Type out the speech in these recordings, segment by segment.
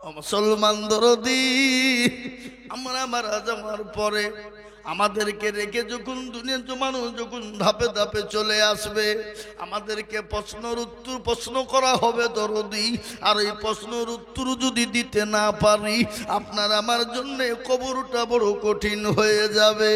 ও মুসলমান দরদি, আমরা মারা যাওয়ার পরে আমাদেরকে রেখে যখন দুনিয়ার মানুষ যখন ধাপে ধাপে চলে আসবে, আমাদেরকে প্রশ্ন করা হবে দরদি। আর এই প্রশ্নের উত্তর যদি দিতে না পারি, আপনার আমার জন্য কবরটা বড় কঠিন হয়ে যাবে।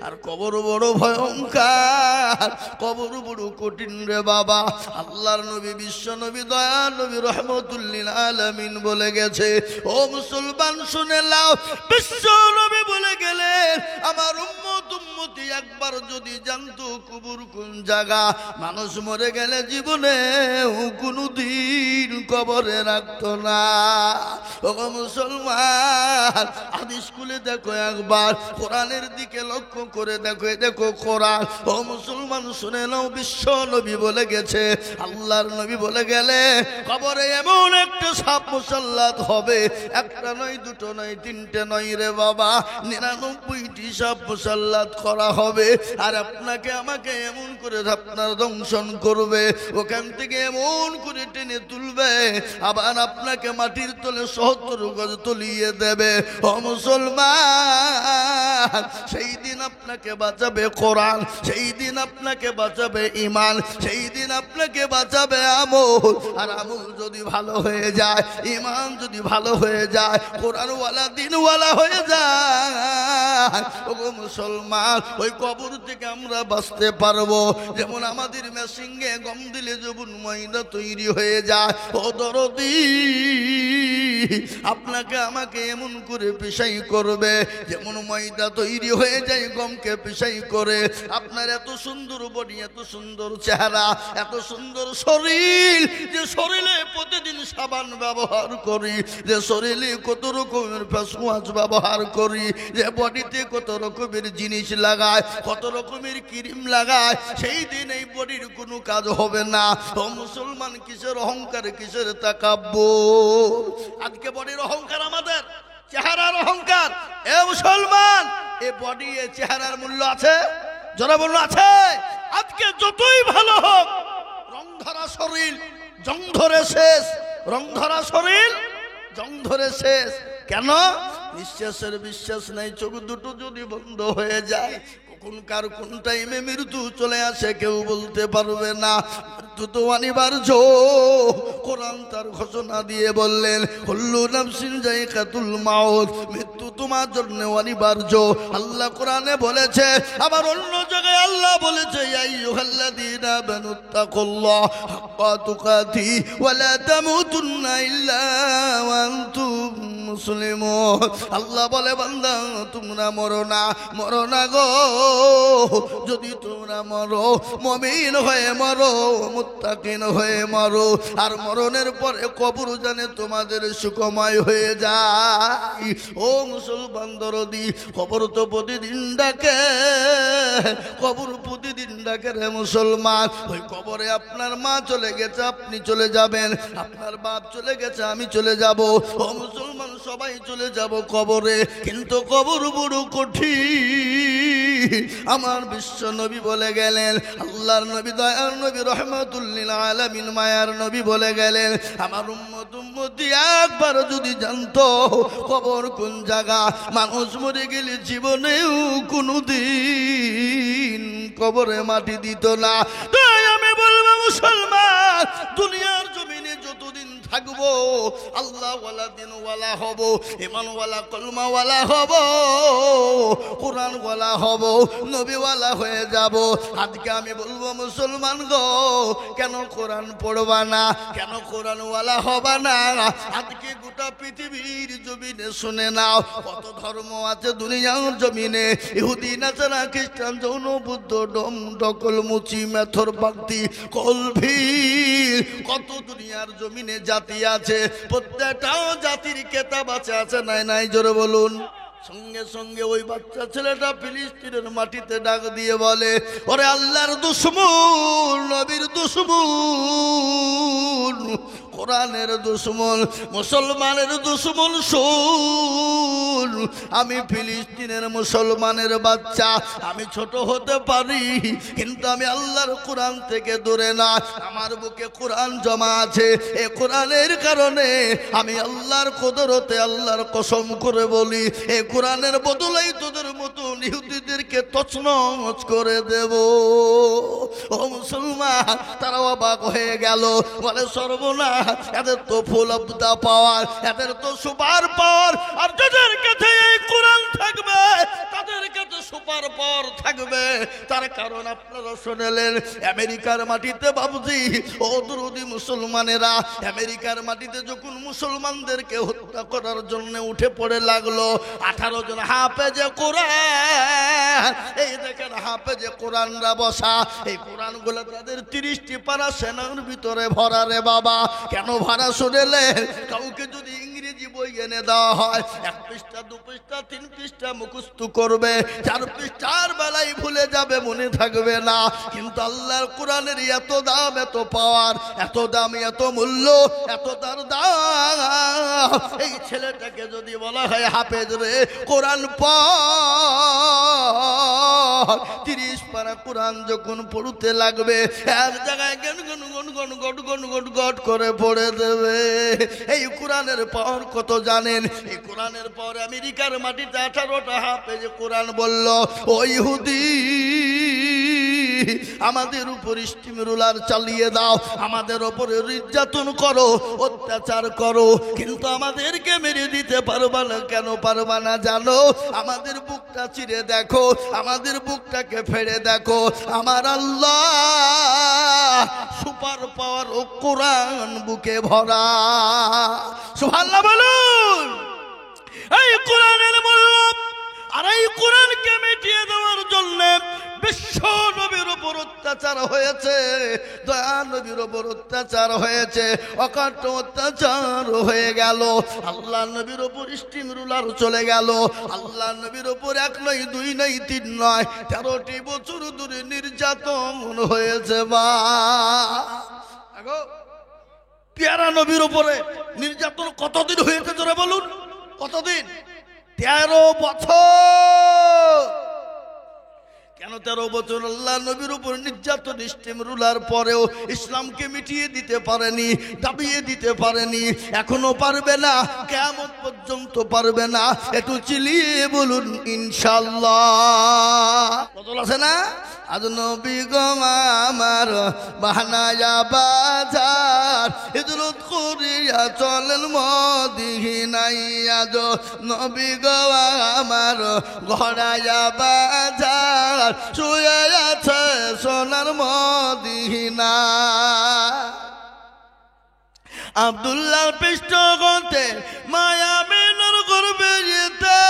আর কবর বড় ভয়ঙ্কর, কবর বড় কঠিন রে বাবা। আল্লাহর নবী, বিশ্ব নবী, দয়ার নবী, রহমতুল্লিল আলামিন বলে গেছে, ও মুসলমান শুনে নাও, বিশ্ব নবী বলে গেলেন, আমার উম্মতি একবার যদি জানতো কবর কোন জায়গা, মানুষ মরে গেলে জীবনে কোনদিন কবরে রাখতো না। ও মুসলমান, হাদিস খুলে দেখো একবার, কোরআনের দিকে লক্ষ্য করে দেখো, দেখো কোরআন। ও মুসলমান শুনে নাও, বিশ্ব নবী বলে গেছে, আল্লাহর নবী বলে গেলে, কবরে এমন একটা সাপ মুসাল্লাত হবে, একটা নয়, দুটো নয়, তিনটে নয় রে বাবা, 99টি সাপ মুসাল্লাত করা হবে। আর আপনাকে আমাকে এমন করে আপনার দংশন করবে, ওখান থেকে এমন করে টেনে তুলবে, আবার আপনাকে মাটির তলে 70 গজ তলিয়ে দেবে। ও মুসলমান, সেই দিন আপনাকে বাঁচাবে কোরআন, সেই দিন আপনাকে বাঁচাবে ঈমান, সেই দিন আপনাকে বাঁচাবে আমল। আর আমল যদি ভালো হয়ে যায়, ঈমান যদি ভালো হয়ে যায়, কোরআনওয়ালা দিনওয়ালা হয়ে যায়, ও মুসলমান, ওই কবর থেকে আমরা বাঁচতে পারবো। যেমন আমাদের মেশিনে গম দিলে যখন ময়দা তৈরি হয়ে যায়, ও দরদি, আপনাকে আমাকে এমন করে পেশাই করবে, যেমন ময়দা তৈরি হয়ে যায় গমকে পেশাই করে। আপনার এত সুন্দর বডি, এত সুন্দর চেহারা, এত সুন্দর শরীর, যে শরীরে প্রতিদিন সাবান ব্যবহার করি, যে শরীরে কত রকমের ফেস ওয়াশ ব্যবহার করি, যে বডিতে কত রকমের জিনিস লাগায়, কত রকমের ক্রিম লাগায়, সেই দিন এই বডির কোনো কাজ হবে না। ও মুসলমান, কিসের অহংকার, কিসের তাকাব্বুর? আজকে বডির অহংকার, আমাদের চেহারার অহংকার। এ মুসলমান, এ বডি, এ চেহারার মূল্য আছে? যারা বলল আছে। আজকে যতই ভালো হোক, রং ধরা শরীর জং ধরে শেষ, রং ধরা শরীর জং ধরে শেষ। কেন? নিঃশ্বাসের বিশ্বাস নাই, চোখ দুটো যদি বন্ধ হয়ে যায়, কোনকার কোন টাইমে মৃত্যু চলে আসে কেউ বলতে পারবে না। মৃত্যু তো অনিবার্য, কোরআন তার ঘোষণা দিয়ে বললেন, কুল্লু নাফসিন যায়িকাতুল মাউত, মৃত্যু তোমার জন্য অনিবার্য। আল্লাহ কোরআনে বলেছে, আবার অন্য জায়গায় আল্লাহ বলেছে, ইয়া আইয়ুহাল্লাযীনা আমানুত্তাকুল্লাহ হাক্কা তুকাতিহি ওয়া লা তামুতুন্না ইল্লা ওয়া আনতুম মুসলিমুন। আল্লাহ বলে, বান্দা তোমরা মরো না, মরো না গো, যদি তোমরা মরো মুমিন হয়ে মরো, মুত্তাকিন হয়ে মরো। আর মরণের পরে কবর জানে তোমাদের সুখময় হয়ে যায়। ও মুসলমান দরদি, কবর তো প্রতিদিন ডাকে, কবর প্রতিদিন ডাকে রে মুসলমান। ওই কবরে আপনার মা চলে গেছে, আপনি চলে যাবেন, আপনার বাপ চলে গেছে, আমি চলে যাব। ও মুসলমান, সবাই চলে যাব কবরে, কিন্তু কবর বড় কঠিন। আমার বিশ্ব নবী বলে গেলেন, আল্লাহর নবী, দয়ার নবী, রহমতুল্লিল আলামিন, মায়ার নবী বলে গেলেন, আমার উম্মতি একবার যদি জানতো কবর কোন জায়গা, মানুষ মরে গেলে জীবনেও কোনদিন কবরে মাটি দিত না। তাই আমি বলবো, মুসলমান, দুনিয়ার জমিনে যতদিন থাকবো, আল্লাহ ওয়ালা, দিনওয়ালা হব, ইমানওয়ালা, কলমাওয়ালা হব, কোরআনওয়ালা হব, নবীওয়ালা হয়ে যাব। আজকে আমি বলবো, মুসলমান গো, কেন কোরআন পড়বা না, কেন কোরআনওয়ালা হবা না? আজকে গোটা পৃথিবীর জমিনে শুনে নাও, কত ধর্ম আছে দুনিয়ার জমিনে, ইহুদি, নাসারা, খ্রিস্টান, জৈন, বুদ্ধ, ডম, ডকল, মুচি, মেথর, বাগদি, কলভির, কত দুনিয়ার জমিনে জাতি আছে। প্রত্যেকটাও জাতির কেতাব আছে নাই? নাই, জোরে বলুন। সঙ্গে সঙ্গে ওই বাচ্চা ছেলেটা ফিলিস্তিনের মাটিতে ডাক দিয়ে বলে, ওরে আল্লাহর দুশমন, নবীর দুশমন, কোরআনের দুশমন, মুসলমানের দুশমন। শুন, আমি ফিলিস্তিনের মুসলমানের বাচ্চা, আমি ছোট হতে পারি কিন্তু আমি আল্লাহর কোরআন থেকে দূরে না। আমার বুকে কোরআন জমা আছে। এই কোরআনের কারণে আমি আল্লাহর কুদরতে আল্লাহর কসম করে বলি, এই কোরআনের বদলেই তোদের মতো ইহুদিদেরকে তছনছ করে দেব। ও মুসলমান, তারা অবাক হয়ে গেল, বলে সর্বনাশ, এদের তো ফুল অব দা পাওয়ার, এদের তো সুপার পাওয়ার, আর যাদের কাছে এই কোরআন থাকবে তাদের কাছে সুপার পাওয়ার থাকবে। তার কারণ আপনারা শুনলেন, আমেরিকার মাটিতে বাবুজি ও দুরুদি মুসলমানেরা আমেরিকার মাটিতে যখন মুসলমানদেরকে হত্যা করার জন্য উঠে পড়ে লাগলো, 18 জন হাফেজে কোরআন, এই দেখেন হাফেজে কোরআনরা বসা, এই কোরআনগুলো তাদের 30টি পারা সেনার ভিতরে ভরা রে বাবা। কেন ভরা শুনেলেন? কাউকে যদি ইংরেজি বই এনে দেওয়া হয়, 1 পৃষ্ঠা 2 পৃষ্ঠা 3 পৃষ্ঠা মুখস্থ করবে, 4 পৃষ্ঠার বেলায় ভুলে যাবে, মনে থাকবে না। কিন্তু আল্লাহর কোরআনের এত দাম, এত পাওয়ার, এত দাম, এত মূল্য, এত তার দাম। এই ছেলেটাকে যদি বলা হয় হাফেজ রে, কোরআন পড়, 30 পারা কোরআন যখন পড়তে লাগবে, এক জায়গায় গন গন গন গন গট গন গট গট করে পড়ে দেবে। এই কোরআনের পাওয়ার কত জানেন? এই কোরআনের পাওয়ার আমেরিকার মাটিতে 18টা হাফেজ কোরআন বলল, ও ইহুদি, আমাদের উপর স্টিম রুলার চালিয়ে দাও, আমাদের উপরে নির্যাতন করো, অত্যাচার করো, কিন্তু আমাদেরকে মেরে দিতে পারবা না। কেন পারবা না জানো? আমাদের বুকটা চিরে দেখো, আমাদের বুকটাকে ফেড়ে দেখো, আমার আল্লাহ সুপার পাওয়ার ও কোরআন বুকে ভরা। সুবহানাল্লাহ বলুন। এই কোরআনের মূল্য আর এই কোরআনকে মিটিয়ে দেওয়ার জন্য বিশ্ব নবীর উপর অত্যাচার হয়েছে, দয়া নবীর উপর অত্যাচার হয়েছে, অকাট্য অত্যাচার হয়ে গেল। আল্লাহ নবীর উপর স্টিম রুলার চলে গেল। আল্লাহ নবীর উপর 1 নয় 2 নয় 3 নয় 13টি বছর ধরে নির্যাতন হয়েছে। বা পেয়ারা নবীর উপরে নির্যাতন কতদিন হয়েছে তোরা বলুন? কতদিন? 13 বছর। কেন 13 বছর আল্লাহ নবীর উপর নির্যাতন স্টিম রুলার পরেও ইসলামকে মিটিয়ে দিতে পারেনি, দাবিয়ে দিতে পারেনি, এখনো পারবে না, কিয়ামত পর্যন্ত পারবে না। একটু চিলিয়ে বলুন ইনশাআল্লাহ। বদল আছে না? আজ নবী গো আমার বাহানায়া বাজার, হিজরত করিয়া চলেন মদিনায়। আজ নবী গো আমার ঘোড়ায়া বাজার, শুয়ে আছে সোনার মদিনা। আব্দুল্লাহ পৃষ্ঠগতে মায়ামিনের গর্বে যেতে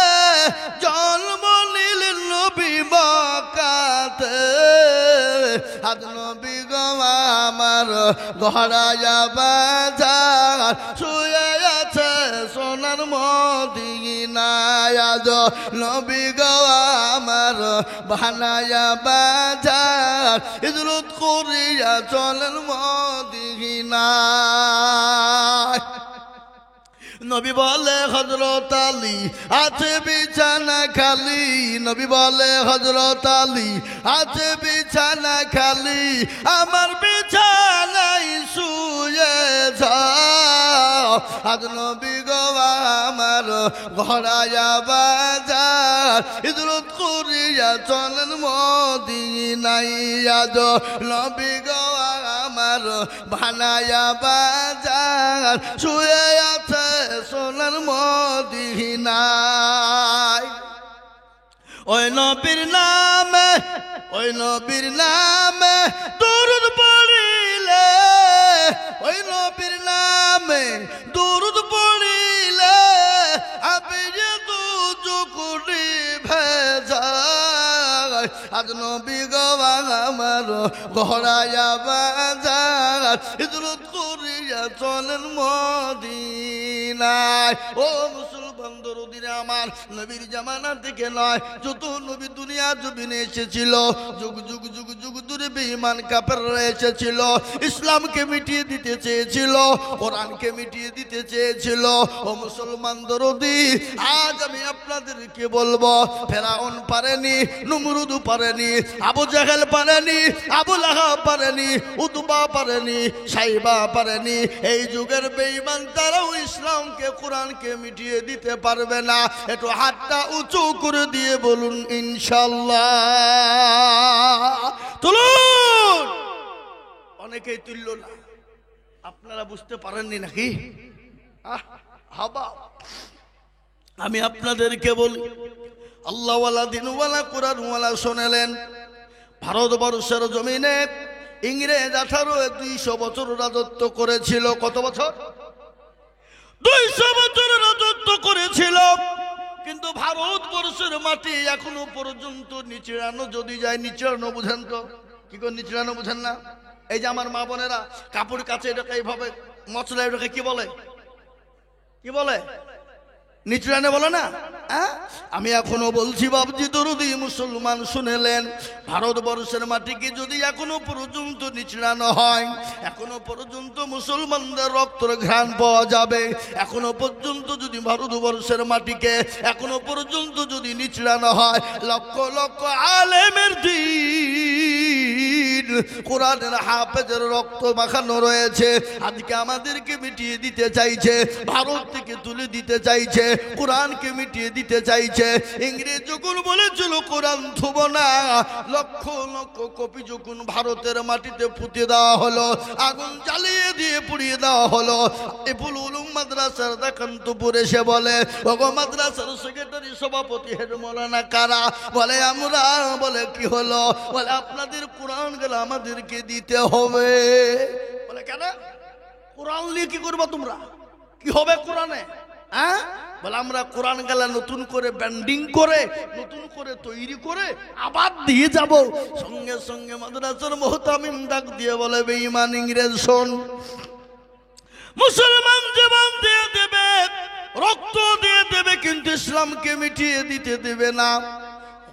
জন্ম নিলেন নবী মক্কাতে। আজ নবী গো আমার ঘোড়ায়া বাজার, শুয়ে আছে সোনার মদিনায়। আজ নবী গো আমার বানায়া বাজার, হিজরত করিয়া চলেন মদিনায়। নবী বলে হযরত আলী আছে বিছানা খালি, নবী বলে হযরত আলী আছে বিছানা খালি, আমার বিছানায় শুয়ে যাও। আজ নবী গো আমার ঘোড়ায়া বাজার, হিজরত করিয়া চলেন মদিনায়। আজ নবী গো আমার বানায়া বাজার, শুয়ে আছে সোনার মদিনায়। ওই নবীর নামে, ওই নবীর নামে দরুদ পড়িলে, ওই নবীর নামে দরুদ পড়িলে আপনি যে দুচকুরি ভেজায়। আজ নবী গো আমার ঘোড়ায়া বাজার, হিজরত করিয়া চলেন মদিনায়। ও মুসলমান দরুদির ভাইরা আমার, নবীর জামানা থেকে নয়, যত নবী দুনিয়া জমিনে এসেছিল, যুগ যুগ যুগ যুগ ধরে বেঈমান কাফেররা এসেছিল, ইসলামকে মিটিয়ে দিতে চেয়েছিল, কোরআনকে মিটিয়ে দিতে চেয়েছিল। ও মুসলমান দরদি, আজ আমি আপনাদেরকে বলবো, ফেরাউন পারেনি, নমরুদ পারেনি, আবু জাহেল পারেনি, আবু লাহাব পারেনি, উতবা পারেনি, সাইবা পারেনি। এই যুগের বেঈমান তারাও ইসলামকে কোরআনকে মিটিয়ে দিতে পারবে না। একটু হাতটা উঁচু করে দিয়ে বলুন ইনশাআল্লাহ। তুলুন। অনেকেই তুলল না, আপনারা বুঝতে পারেননি নাকি? হাবা, আমি আপনাদেরকে বলি, আল্লাহওয়ালা দিনওয়ালা কোরআনওয়ালা শোনালেন, ভারতবর্ষের জমিনে ইংরেজ 1800 বছর রাজত্ব করেছিল। কত বছর? 200 বছর রাজত্ব করেছিল। কিন্তু ভারতবর্ষের মাটি এখনো পর্যন্ত নিচড়ানো যদি যায়, নিচড়ানো বুঝেন তো? কি করে নিচড়ানো বুঝেন না? এই যে আমার মা বোনেরা কাপড় কাছে এটাকে এইভাবে মশলা, এটাকে কি বলে? কি বলে? নিচড়ানো বলে না? আমি এখনো বলছি বাবজি দরদি মুসলমান শুনেলেন, ভারতবর্ষের মাটিকে যদি এখনো পর্যন্ত নিচড়ানো হয়, এখনো পর্যন্ত মুসলমানদের রক্তের ঘ্রাণ পাওয়া যাবে। এখনো পর্যন্ত যদি ভারতবর্ষের মাটিকে এখনো পর্যন্ত যদি নিচড়ানো হয়, লক্ষ লক্ষ আলেমের দিন, কোরআনের হাফেজের রক্ত মাখানো রয়েছে, আজকে আমাদেরকে মিটিয়ে দিতে চাইছে, ভারত থেকে তুলে দিতে চাইছে, কোরআনকে মিটিয়ে দিতে চাইছে। ইংরেজ যখন বলেছিল কোরআন থুব না, লক্ষ লক্ষ কপি যখন ভারতের মাটিতে পুঁতে দেওয়া হলো, আগুন জ্বালিয়ে দিয়ে পুড়িয়ে দেওয়া হলো। ইফুল উলুম মাদ্রাসার দেখান্তপুর এসে বলে, ওগো মাদ্রাসার সেক্রেটারি সভাপতি হেড মৌলানা কারা? বলে আমরা। বলে কি হলো? বলে আপনাদের কোরআন গেলে আমাদেরকে দিতে হবে। বলে কেন? কোরআন নিয়ে কি করবো তোমরা? কি হবে কোরআনে? বলে আমরা কোরআন গালা নতুন করে ব্যান্ডিং করে, নতুন করে তৈরি করে আবার দিয়ে যাব। সঙ্গে সঙ্গে মাদ্রাসার মুহতামিম ডাক দিয়ে বলে, বেঈমান ইংরেজ শোন, মুসলমান জীবন দিয়ে দেবে, রক্ত দিয়ে দেবে, কিন্তু ইসলামকে মিটিয়ে দিতে দেবে না।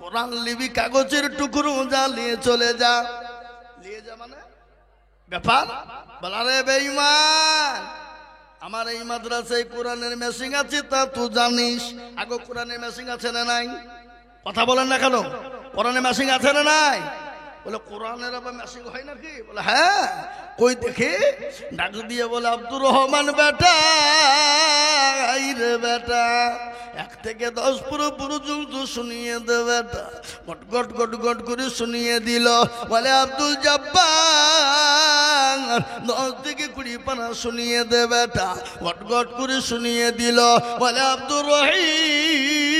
কোরআন লিবি কাগজের টুকরো জ্বালিয়ে চলে যা। নিয়ে যা মানে ব্যাপার? বলে আরে বেঈমান, আমার এই মাদ্রাসায় কোরআনের মেশিং আছে, তা তুই জানিস? আগে কোরআনের মেশিং আছে না নাই? কথা বলেন না কেন? কোরআনের মেশিং আছে না নাই? বলে কোরআনের আবার মেশিং হয় নাকি? বলে হ্যাঁ। কই দেখে? ডাক দিয়ে বলে, আব্দুর রহমান বেটা, রে বেটা, 1 থেকে 10 পর্যন্ত শুনিয়ে দে বেটা। গট গট গট গট করে শুনিয়ে দিল। বলে আব্দুল জব্বার, 10 থেকে 20 পারা শুনিয়ে দে বেটা। গট গট করে শুনিয়ে দিল। বলে আব্দুর রহিম,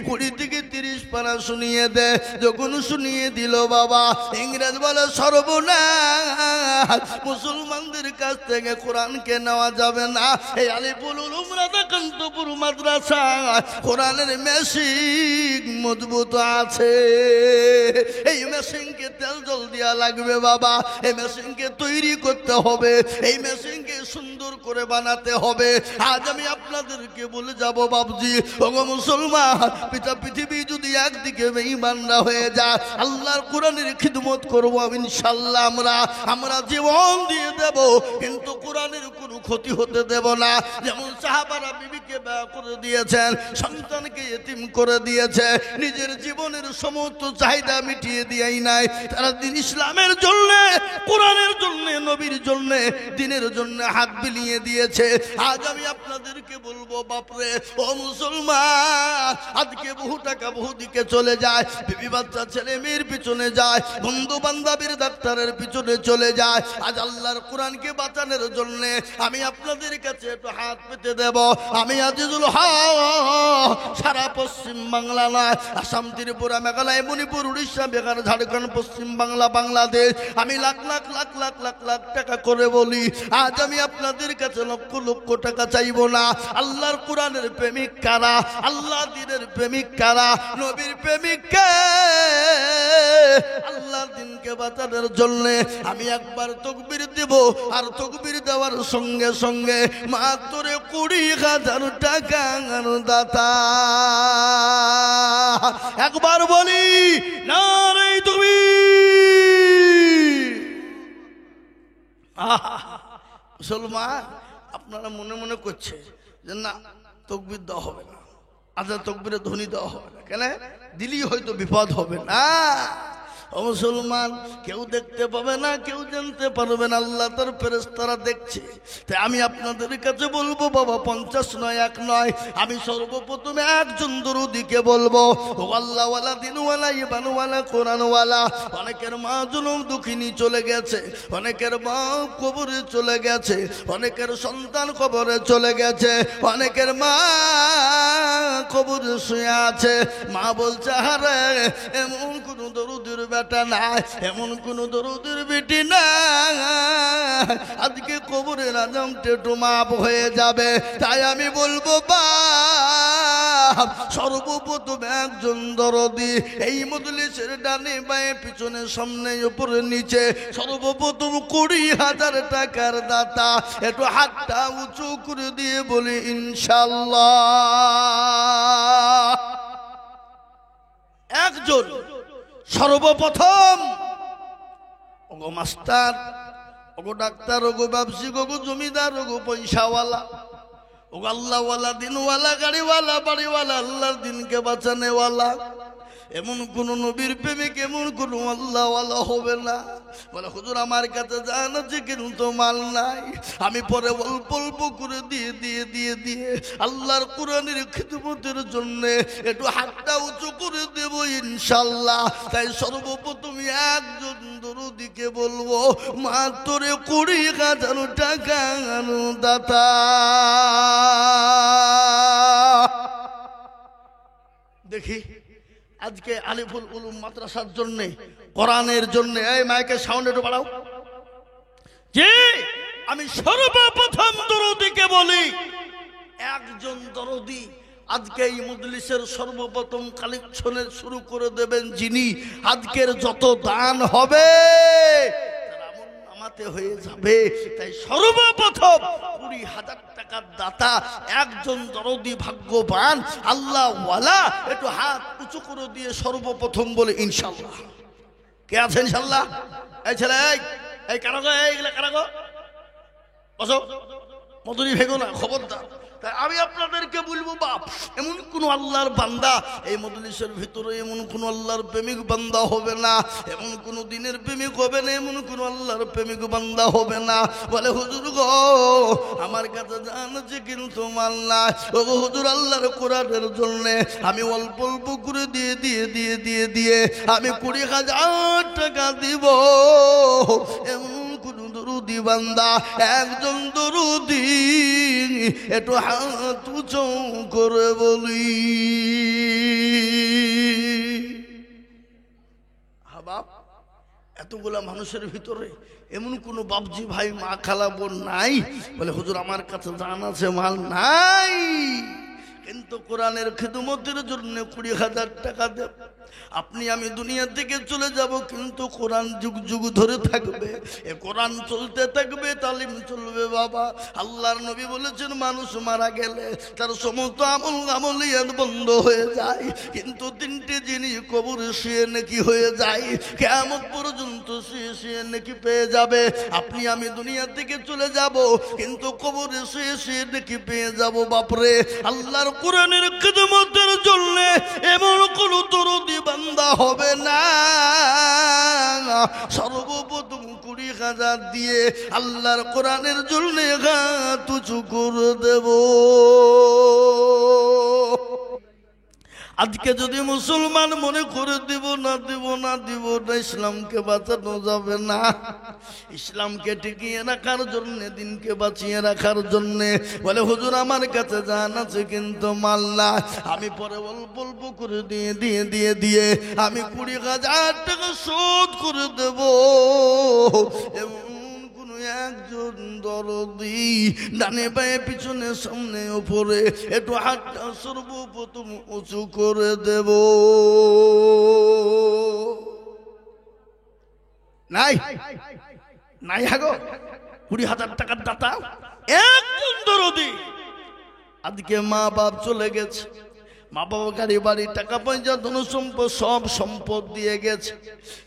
20 থেকে 30 পারা শুনিয়ে দে। যখন শুনিয়ে দিল বাবা, ইংরেজ বলে সর্বনাশ, মুসলমানদের কাছ থেকে কোরআনকে নেওয়া যাবে না। এই আলিপুর উলুম রাধাকান্তপুর মাদ্রাসা কোরআনের মেশিন মজবুত আছে। এই মেশিনকে তেল জল দেওয়া লাগবে বাবা, এই মেশিনকে তৈরি করতে হবে, এই মেশিনকে সুন্দর করে বানাতে হবে। আজ আমি আপনাদেরকে বলে যাব বাবজি, ওগো মুসলমান, পিতা পৃথিবী যদি একদিকে বেঈমানরা হয়ে যায়, আল্লাহর কোরআনের খিদমত করবো ইনশাআল্লাহ। আমরা জীবন দিয়ে দেব, কিন্তু কোরআনের কোনো ক্ষতি হতে দেব না। যেমন সাহাবারা বিবিকে বিয়ে করে দিয়েছেন, সন্তানকে এতিম করে দিয়েছে, নিজের জীবনের সমস্ত চাহিদা মিটিয়ে দিয়েই নাই। তারা দিন ইসলামের জন্য, কোরআনের জন্য, নবীর জন্য, দিনের জন্য হাত বিলিয়ে দিয়েছে। আজ আমি আপনাদেরকে বলবো বাপরে, ও মুসলমান, আজকে বহু টাকা বহু দিকে চলে যায়, বিবি বাচ্চা ছেলে মেয়ের পিছনে যায়, বন্ধু বান্ধবের ডাক্তারের পিছনে চলে যায়। আজ আল্লাহর কোরআনকে বাঁচানোর জন্য আমি আপনাদের কাছে একটু হাত পেতে দেব। আমি আজিজুল হক, সারা পশ্চিম বাংলা নয়, আসাম, ত্রিপুরা, মেঘালয়, মণিপুর, উড়িষ্যা, বিহার, ঝাড়খণ্ড, পশ্চিম বাংলা, বাংলাদেশ, আমি লাখ লাখ লাখ লাখ লাখ লাখ টাকা করে বলি, আজ আমি আপনাদের কাছে লক্ষ লক্ষ টাকা চাইবো না। আল্লাহর কোরআনের প্রেমিক কারা? আল্লাহ দিনের প্রেমিক কারা? নবীর প্রেমিক কে? আল্লাহর দিনকে বাঁচানোর জন্য আমি একবার তাকবীর দেব, আর তাকবীর দেওয়ার সঙ্গে সঙ্গে মাত্র 20,000 টাকার দাতা। একবার বলি নারে তাকবীর। মুসলমান, আপনারা মনে মনে করছে যে না তাকবীর দেওয়া হবে না, আজান তাকবীরের ধ্বনি দেওয়া হবে না, কেন দিলেই হয়তো বিপদ হবে না। ও মুসলমান, কেউ দেখতে পাবে না, কেউ জানতে পারবে না, আল্লাহ তার ফেরেশতারা দেখছে। তাই আমি আপনাদের কাছে বলবো বাবা, 50 নয়, 1 নয়, আমি সর্বপ্রথমে একজন দরুদিকে বলবো, ও আল্লাহওয়ালা, দিনওয়ালা, ইমানওয়ালা, কোরআনওয়ালা। অনেকের মা জনম দুঃখিনী চলে গেছে, অনেকের মা কবরে চলে গেছে, অনেকের সন্তান কবরে চলে গেছে, অনেকের মা কবরে শুয়ে আছে। মা বলছে হারে এমন কোন দরুদের বেটা নাই, এমন কোন দরুদের বেটি নাই, আজকে কবরের আজাম টেটু মাপ হয়ে যাবে। তাই আমি বলবো বাপ, সর্বপ্রথম একজন দরদি এই মজলিসের ডানে বায়ে পিছনে সামনে উপরে নিচে সর্বপ্রথম 20,000 টাকার দাতা। একটু হাতটা উঁচু করে দিয়ে বলি ইনশাআল্লাহ। একজন সর্বপ্রথম। ওগো মাস্টার, ওগো ডাক্তার, ওগো ব্যবসায়িক, ওগো জমিদার, ওগো পয়সাওয়ালা, ওগো আল্লাহওয়ালা, দিনওয়ালা, গাড়িওয়ালা, বাড়িওয়ালা, আল্লাহর দিনকে বাঁচানেওয়ালা, এমন কোন নবীর প্রেমিক, এমন কোন আল্লাহওয়ালা হবে না বলে হুজুর আমার কাছে জান আছে কিন্তু মাল নাই, আমি পরে অল্প অল্প করে দিয়ে দিয়ে দিয়ে দিয়ে আল্লাহর কোরআনের খিদমতের জন্য একটু হাতটা উঁচু করে দেব ইনশাআল্লাহ। তাই সর্বপ্রথম একজন দরুদিকে বলবো মাত্র 20,000 টাকা দাতা। দেখি আজকে আলিফুল উলুম মাদ্রাসার জন্য, কোরআনের জন্য, এই মাইকের সাউন্ড একটু বাড়াও। জি, আমি সর্বপ্রথম দরুদিকে বলি, একজন দরদি আজকে এই মজলিসের সর্বপ্রথম কালেকশনের শুরু করে দেবেন যিনি, আজকের যত দান হবে নামাতে হয়ে যাবে। তাই সর্বপ্রথম 20,000 টাকার দাতা একজন দরদি, ভাগ্যবান আল্লাহওয়ালা। একটু হাত উঁচু করে দিয়ে সর্বপ্রথম বলে ইনশাআল্লাহ। কে আছে ইনশাআল্লাহ? এই ছেলে, এই কারাগো, এইগুলা কারাগো, বসো, মধুরি ভেগো না, খবরদার। তাই আমি আপনাদেরকে বলবো বাপ, এমন কোন আল্লাহর বান্দা এই মজলিসের ভিতরে, এমন কোন আল্লাহর প্রেমিক বান্দা হবে না, এমন কোন দিনের প্রেমিক হবে না, এমন কোন আল্লাহর প্রেমিক বান্দা হবে না বলে হুজুর গো আমার কাছে জান আছে কিন্তু মাল নাই। ও হুজুর আল্লাহর কোরআনের জন্য আমি অল্প অল্প করে দিয়ে দিয়ে দিয়ে দিয়ে দিয়ে আমি 20,000 টাকা দিব, এমন কোন দরুদি বান্দা, একজন দরুদি একটু হাত উঁচু করে বলি। বাপ, এতগুলা মানুষের ভিতরে এমন কোন বাপজি ভাই, মা, খালা, বোন নাই বলে হুজুর আমার কাছে জান আছে মাল নাই, কিন্তু কোরআনের খিদমতের জন্য 20,000 টাকা দেব। আপনি আমি দুনিয়া থেকে চলে যাব, কিন্তু কোরআন যুগ যুগ ধরে থাকবে, এ কোরআন চলতে থাকবে, তালিম চলবে। বাবা, আল্লাহর নবী বলেছেন মানুষ মারা গেলে তার সমস্ত আমলিয়াত বন্ধ হয়ে যায়, কিন্তু 3টে জিনিস কবরে শুয়ে নাকি হয়ে যায়, কিয়ামত পর্যন্ত শুয়ে শুয়ে নাকি পেয়ে যাবে। আপনি আমি দুনিয়া থেকে চলে যাব, কিন্তু কবরে শুয়ে শুয়ে নাকি পেয়ে যাব। বাপরে, আল্লাহর কোরআনের খিদমতের জন্য এমন কোন দরদি বান্দা হবে না সর্বপ্রথম 20,000 দিয়ে আল্লাহর কোরআনের জন্য হাত উঁচু করে দেব। আজকে যদি মুসলমান মনে করে দিব না দিব না দিব না, ইসলামকে বাঁচানো যাবে না। ইসলামকে টিকিয়ে রাখার জন্য, দিনকে বাঁচিয়ে রাখার জন্য বলে হুজুর আমার কাছে জান আছে কিন্তু মাল না, আমি পরে অল্প অল্প করে দিয়ে দিয়ে দিয়ে দিয়ে আমি 20,000 টাকা শোধ করে দেব। একজন দরদি ডানে বায়ে পিছনে সামনে উপরে একটু হাতটা সর্বপ্রথম উঁচু করে দেব। নাই নাই হাগো 20,000 টাকার দাতা একজন দরদি। আজকে মা বাপ চলে গেছে, মা বাবা গাড়ি বাড়ি টাকা পয়সা ধন সম্পদ সব সম্পদ দিয়ে গেছে,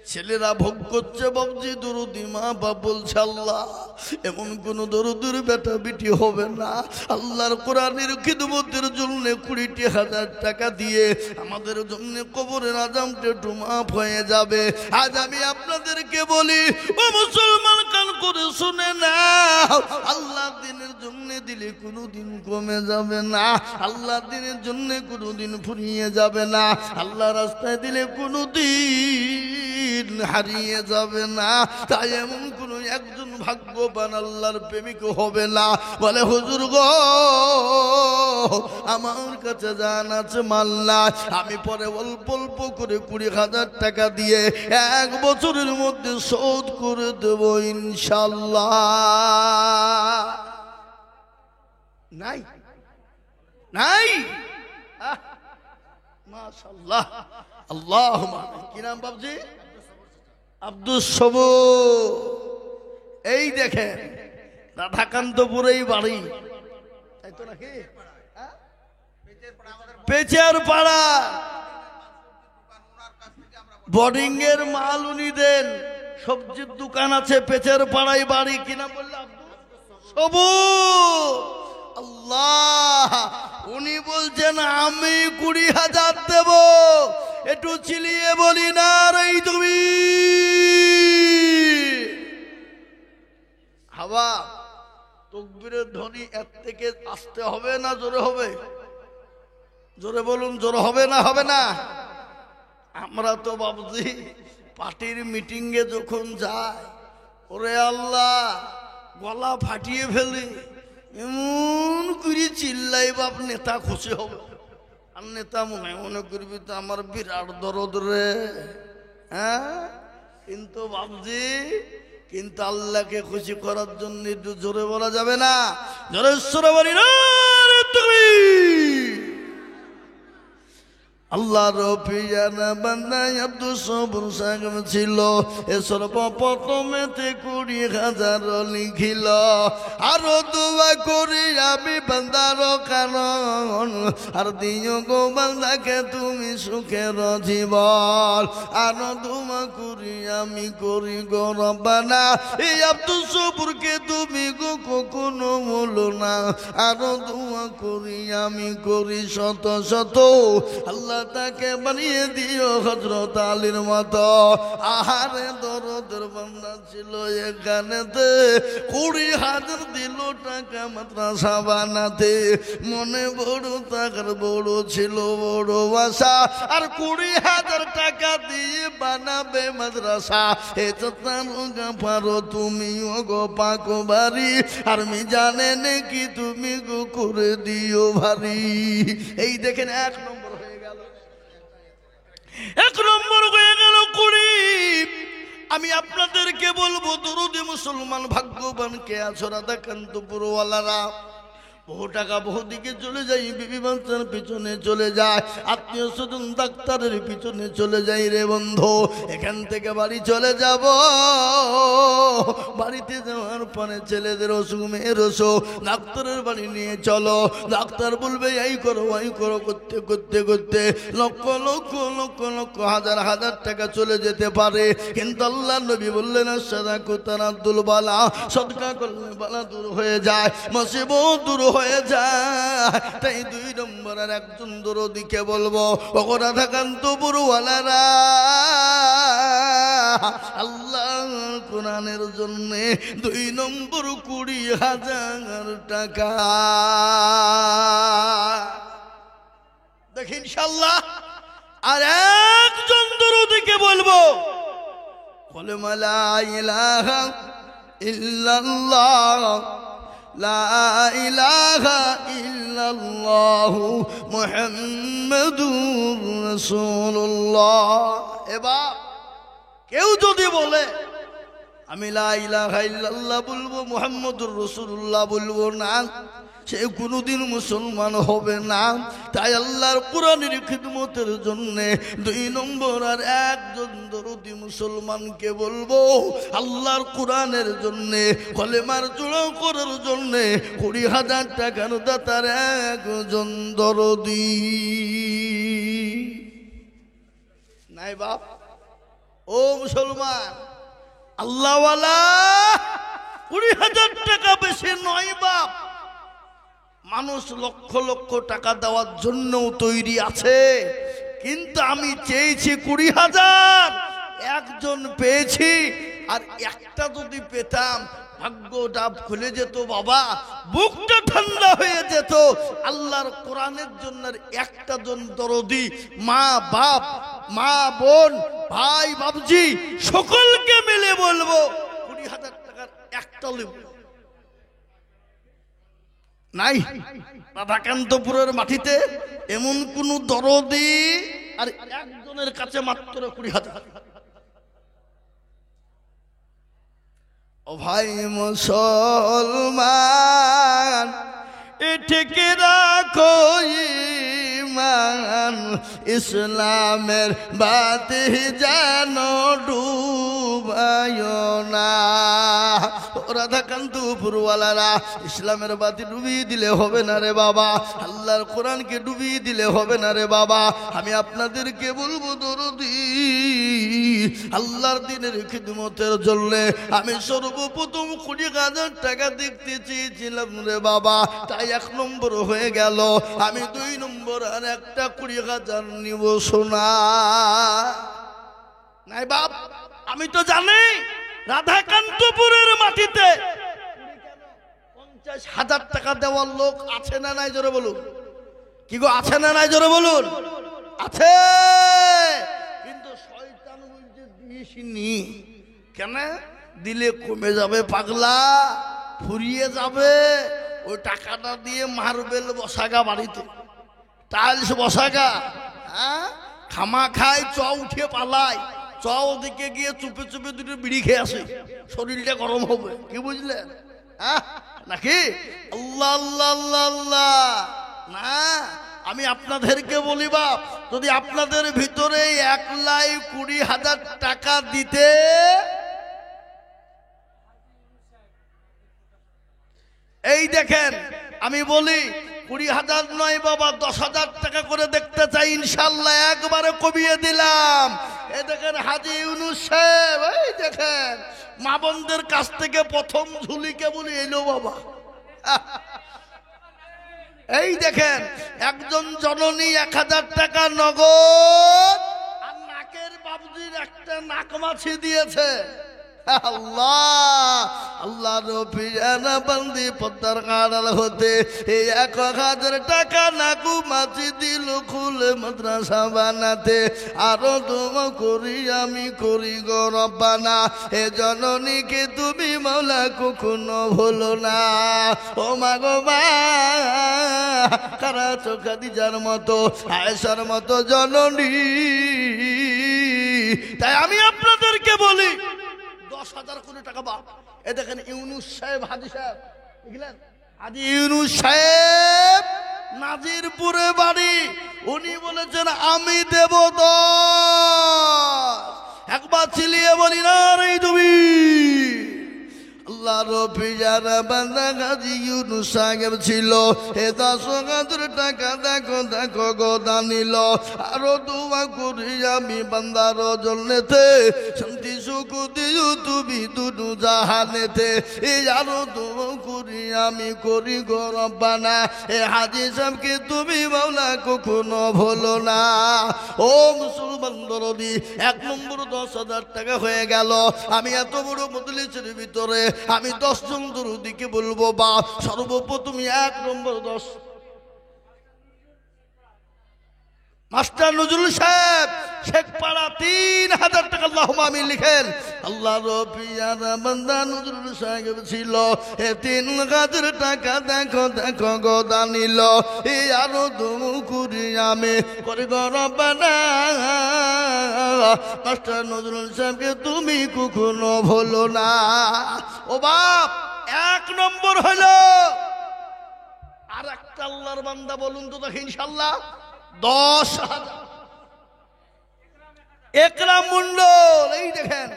ছেলেরা ভোগ করছে। বাবজি দরদি মা বাপ বলছে আল্লাহ এমন কোন দরদির বেটা বিটি হবে না, আল্লাহর কোরআনের খিদমতের জন্য 20,000 টাকা দিয়ে আমাদের জন্য কবরের আযাবটা একটু মাফ হয়ে যাবে। আজ আমি আপনাদেরকে বলি ও মুসলমান কান করে শুনে নাও, আল্লাহ দিনের জন্য দিলে কোনোদিন কমে যাবে না, আল্লাহ দিনের জন্য কোনোদিন ফুরিয়ে যাবে না, আল্লাহ রাস্তায় দিলে কোনোদিন হারিয়ে যাবে না। তাই এমন কোন একজন ভাগ্যবান আল্লাহর প্রেমিক হবে না বলে হুজুর গো আমার কাছে জান আছে মাল না, আমি পরে অল্প অল্প করে 20,000 টাকা দিয়ে 1 বছরের মধ্যে শোধ করে দেব ইনশাআল্লাহ। নাই নাই মাশাআল্লাহ আল্লাহুম্মা। কি নাম বাবজি? আব্দুস সবুর। এই দেখেন রাধাকান্তপুরেই বাড়ি, তাই তো নাকি? পেচার পাড়া বোর্ডিং এর মাল উনি দেন, সবজির দোকান আছে, পেচার পাড়ায় বাড়ি। কি নাম বললাম? সবুর। আল্লাহ উনি বলছেন আমি 20,000 দেব, একটু চিলিয়ে বলি না রে তুমি হাওয়া তকবীরের ধ্বনি এর থেকে আসতে হবে না জোরে হবে? জোরে বলুন, জোরে হবে না হবে না? আমরা তো বাবুজি পার্টির মিটিং এ যখন যাই ওরে আল্লাহ গলা ফাটিয়ে ফেলে, এমন করে চিল্লাই বাপ নেতা খুশি হবে। আর নেতা মনে করবি তো আমার বিরাট দরদ রে। হ্যাঁ কিন্তু বাবজি কিন্তু আল্লাহকে খুশি করার জন্য একটু জোরে বলা যাবে না? জোরে সরে বলি না তুমি। আল্লাহর পিয়ানা বান্দা আব্দুস সবুর সাহেব ছিল, এ সর্বপ্রথমেতে 20,000 লিখিল। আরো দোয়া করি আমি বান্দার কারণ, আর দিও গো বান্দাকে তুমি সুখের জীবন। আরো দোয়া করি আমি করি গো রব্বানা, এই আব্দুস সবুরকে তুমি গো কখনো বলো না। আরো দোয়া করি আমি করি শত শত, আল্লাহ তাকে বানিয়ে দিও হযরত আলীর মতো। আহারে দরদের বান্দা ছিল এখানেতে, 20,000 দিল টাকা মাদ্রাসা বানাতে। মনে বড় টাকার বড় ছিল বড় আশা, আর 20,000 টাকা দিয়ে বানাবে মাদ্রাসা। এ তো তার পারো তুমি গো পাকো বাড়ি, আর মি জানে নাকি তুমি গো করে দিও ভারী। এই দেখেন 1 নম্বর হয়ে গেল, 1 নম্বর হয়ে গেল 20। আমি আপনাদেরকে বলবো দরদি মুসলমান ভাগ্যবান কে আছো? রাধাকান্তপুরওয়ালারা বহু টাকা বহু দিকে চলে যায়, বিবি বাচ্চার পিছনে চলে যায়, আত্মীয় স্বজন ডাক্তারের পিছনে চলে যায় রে বন্ধু। এখান থেকে বাড়ি চলে যাব, বাড়িতে যাওয়ার পরে ছেলেদের অসুখ মেয়ের অসুখ, ডাক্তারের বাড়ি নিয়ে চলো। ডাক্তার বলবে এই করো ওই করো, করতে করতে করতে লক্ষ লক্ষ লক্ষ লক্ষ হাজার হাজার টাকা চলে যেতে পারে। কিন্তু আল্লাহ নবী বললেন সাদাকাতুন আব্দুল বালা, সদকা করলে বালা দূর হয়ে যায়, মুসিবত দূর হয়ে যায়। তাই 2 নম্বরের একজন দরদিকে বলবো ও রাধাকান্তপুরওয়ালারা, আল্লাহ কোরআনের জন্য 2 নম্বর 20,000 টাকা দেখি ইনশাআল্লাহ। আর একজন দরদিকে বলবো বলে লা ইলাহা ইল্লাল্লাহ লা ইলাহা ইল্লাল্লাহু মুহাম্মাদুর রাসূলুল্লাহ। এবার কেউ যদি বলে আমি লা ইলাহা ইল্লাল্লাহ বলবো মুহাম্মাদুর রাসূলুল্লাহ বলবো না, সে কোনোদিন মুসলমান হবে না। তাই আল্লাহর কোরআনের খিদমতের জন্যে 2 নম্বর আর একজন দরদি মুসলমানকে বলবো, আল্লাহর কোরআনের জন্যে কলেমার জোড়াও করার জন্যে 20,000 টাকার দাতার একজন দরদি নাই বাপ। ও মুসলমান, আল্লাহওয়ালা 20,000 টাকা বেশি নয় বাপ। মানুষ লক্ষ লক্ষ টাকা দেওয়ার জন্যও তৈরি আছে, কিন্তু আমি চেয়েছি 20,000, একজন পেয়েছি। আর একটা যদি পেতাম ভাগ্যটা খুলে যেত বাবা, বুকটা ঠান্ডা হয়ে যেত। আল্লাহর কোরআনের জন্য একটা জন দরদি, মা বাপ, মা বোন, ভাই বাবজি সকলকে মিলে বলবো 20,000 টাকার একটা নেব নাই। রাধাকান্তপুরের মাটিতে এমন কোন দরদি আর একজনের কাছে মাত্র 20,000। ও ভাই মুসলমান, এটিকে রাখো ঈমান, ইসলামের বাতি যেন ডুবায় না। রাধাকান্তপুরওয়ালারা, ইসলামের বাতি ডুবিয়ে দিলে হবে না রে বাবা, আল্লাহর কোরআনকে ডুবিয়ে দিলে হবে না রে বাবা। আমি আপনাদেরকে বলবো দরদি, আল্লাহর দিনের খিদমতের জন্য আমি সর্বপ্রথম 20,000 টাকা দেখতে চেয়েছিলাম রে বাবা, তাই 1 নম্বর হয়ে গেল। আমি 2 নম্বর আর একটা 20,000 নিব সোনা নাই বাপ। আমি তো জানি রাধাকান্তপুরের মাটিতে 50,000 টাকা দেওয়ার লোক আছে না নাই, জোরে বলুন। কি গো, আছে না নাই, জোরে বলুন। আছে, কিন্তু শয়তান বলছে দিসনি কেন, দিলে কমে যাবে পাগলা, ফুরিয়ে যাবে। ওই টাকাটা দিয়ে মার্বেল বসাগা, বাড়িতে টাইলস বসাগা, হ্যাঁ, খামা খায়, চ উঠিয়ে পালায়, চ ওদিকে গিয়ে চুপে চুপে 2টো বিড়ি খেয়ে আসে, শরীরটা গরম হবে। কি বুঝলেন? হ্যাঁ নাকি? আল্লাহ আল্লাহ আল্লাহ আল্লাহ না। আমি আপনাদেরকে বলি বাপ, যদি আপনাদের ভিতরে 1,20,000 টাকা দিতে, এই দেখেন আমি বলি 20,000 নয় বাবা, 10,000 টাকা করে দেখতে চাই ইনশাল্লাহ, একবারে কমিয়ে দিলাম। এই দেখেন হাজী ইউনুস সাহেব, এই দেখেন মা বোনদের কাছ থেকে প্রথম ঝুলি কেবলই এলো বাবা। এই দেখেন একজন জননী 1,000 টাকা নগদ, আর নাকের বাবজির একটা নাক মাছি দিয়েছে। আল্লাহ আল্লাহ রফিয়ানা বন্দি পদ্মার কাড়াল হতে 1,000 টাকা নাকু মাছি দিল খুলে মাদ্রাসা বানাতে। আরো দোয়া করি আমি করি গো রব্বানা, এ জননীকে তুমি মাওলা কখনো ভুলো না। ও মা গো মা, কারা খাদিজার মতো, আয়েশার মতো জননী। তাই আমি আপনাদেরকে বলি 10,000 কোটি টাকা বাপ। এ দেখেন ইউনুস সাহেব, হাজী সাহেব, বুঝলেন, হাজী ইউনুস সাহেব নাজিরপুরে বাড়ি, উনি বলেছেন আমি দেব 10। একবার চিলিয়ে বলি না রে তুমি। আল্লাহ রফিয়ানা বান্দা হাজী ইউনুস সাহেব ছিল, এ 10,000 টাকা দেখো দেখো গোদা নিল। আরো দোয়া করি আমি বান্দার জন্যতে, শান্তি সুখ দিও তুমি দুনু জাহানেতে। এই আরো দোয়া করি আমি করি গো রব্বানা, এ হাজী সাহেবকে তুমি মাওলা কখনো ভুলো না। ও মুসলমান দরদি, 1 নম্বর 10,000 টাকা হয়ে গেল। আমি এত বড় মজলিসের ভিতরে আমি 10 জন দরদিকে বলবো বা সর্বপ্রথম 1 নম্বর 10 মাস্টার নজরুল সাহেব শেখপাড়া 3,000 টাকা আল্লাহুম্মা আমিন লিখেন। আল্লাহ রফিয়ানা বান্দা নজরুল সাহেব ছিল, এ 3,000 টাকা দেখো দেখো গোদা নিল। এই আরো দোয়া করি আমি করি গো রব্বানা, মাস্টার নজরুল সাহেবকে তুমি কখনো ভুলো না। ও বাপ, 1 নম্বর হলো একটা আল্লাহর বান্দা বলুন তো দেখি ইনশাআল্লাহ 10,000। একরাম মন্ডল, এই দেখেন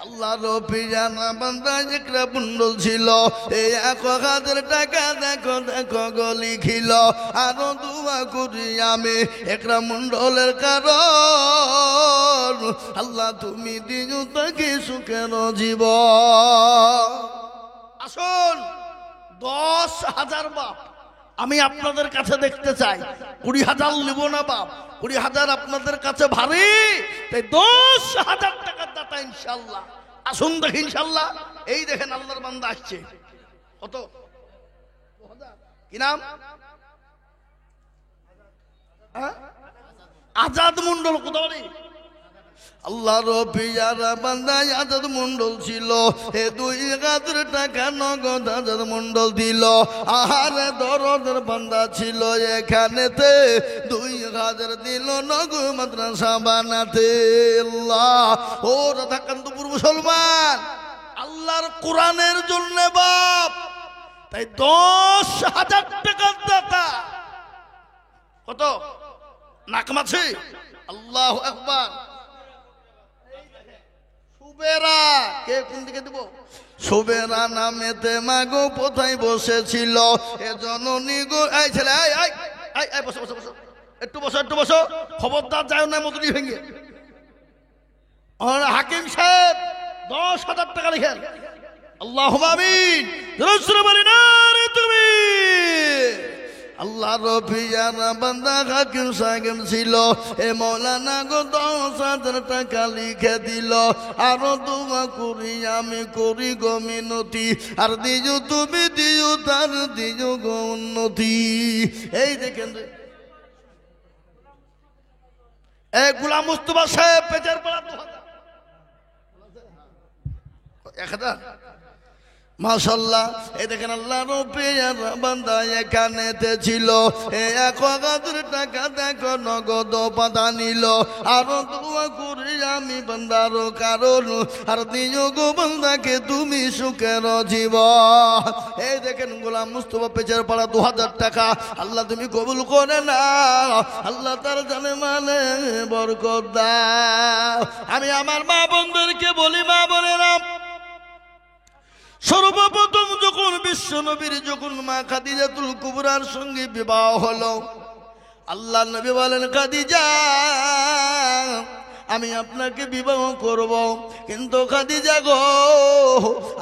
আল্লাহর পিয়ানা বান্দা একরাম মন্ডল ছিল। এই 1,000 টাকা দেখো দেখো গলি খিল। আরো দোয়া করি আমি একরাম মন্ডলের কারণ, আল্লাহ তুমি দিও তাকে সুখের জীবন। আসুন 10,000 বাপ আমি আপনাদের কাছে দেখতে চাই। 20,000 নিব না বাপ, 20,000 আপনাদের কাছে ভারী, তাই 10,000 টাকার দাতা ইনশাআল্লাহ। আসুন দেখি ইনশাআল্লাহ। এই দেখেন আল্লাহর বান্দা আসছে। কত? কি নাম? আজাদ মন্ডল। কোথায়? আল্লাহর পিয়ারা বান্দা আজাদ মন্ডল ছিল। এ 2,000 টাকা নগদ আজাদ মন্ডল দিল। আহারে দরদের বান্দা ছিল এখানেতে, 2,000 দিল নগদ মাদ্রাসা বানাতে। আল্লাহ ও রাধাকান্তপুর মুসলমান, আল্লাহর কোরআনের জন্য বাপ, তাই 10,000 টাকার দাতা। কত? নাকমাছি। আল্লাহু আকবার। সুবেরা, কে কোন দিকে দিব? সুবেরা নামেতে মাগো কোথায় বসেছিল এ জননী গো। এই ছেলে, এই বসো বসো বসো, একটু বসো একটু বসো, খবরদার যায় না মধুরি ভেঙে। হাকিম সাহেব 10,000 টাকা লিখেন। আল্লাহুম্মা আমিন। রাসূল বলেন আরে তুমি আল্লাহর পিয়ারা বান্দা হাকিম সাহেব ছিল। এ মৌলানা গো 10,000 টাকা লিখে দিল। আরো দোয়া করি আমি করি গো মিনতি, আর দিও তুমি দিও তার দিও গো উন্নতি। এই দেখেন গোলাম মুস্তাফা সাহেব পেটের পাড়া 1,000। মাশাআল্লাহ। এই দেখেন আল্লাহর পিয়ারা বান্দা এখানেতে ছিল। 1,000 টাকা দেখো নগদ পাতা নিল। আরো দোয়া করি আমি বান্দার কারণ, আর দিও গো বান্দাকে তুমি সুখের জীবন। এই দেখেন গোলাম মুস্তাফা পেচার পাড়া 2,000 টাকা। আল্লাহ তুমি কবুল করে নাও, আল্লাহ তার জানে মানে বরকত দাও। আমি আমার মা বোনদেরকে বলি, মা বোনেরা, সর্বপ্রথম যখন বিশ্ব নবীর যখন মা খাদিজাতুল কুবরার সঙ্গে বিবাহ হলো, আল্লাহ নবী বলেন খাদিজা আমি আপনাকে বিবাহ করব, কিন্তু খাদিজা গো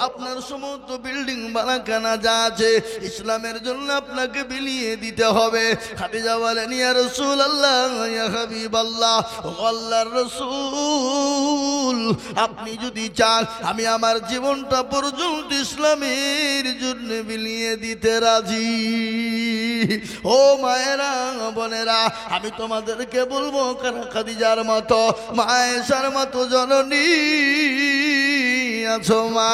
আপনার সমস্ত বিল্ডিং বানাখানা যা আছে ইসলামের জন্য আপনাকে বিলিয়ে দিতে হবে। খাদিজা বলেন ইয়া রাসূলুল্লাহ ইয়া হাবিবাল্লাহ, ও আল্লাহর রাসূল আপনি যদি চান আমি আমার জীবনটা পর্যন্ত ইসলামের জন্য বিলিয়ে দিতে রাজি। ও মায়েরা বোনেরা, আমি তোমাদেরকে বলবো খাদিজার মতো মায়েশার মতো জননী আছো মা।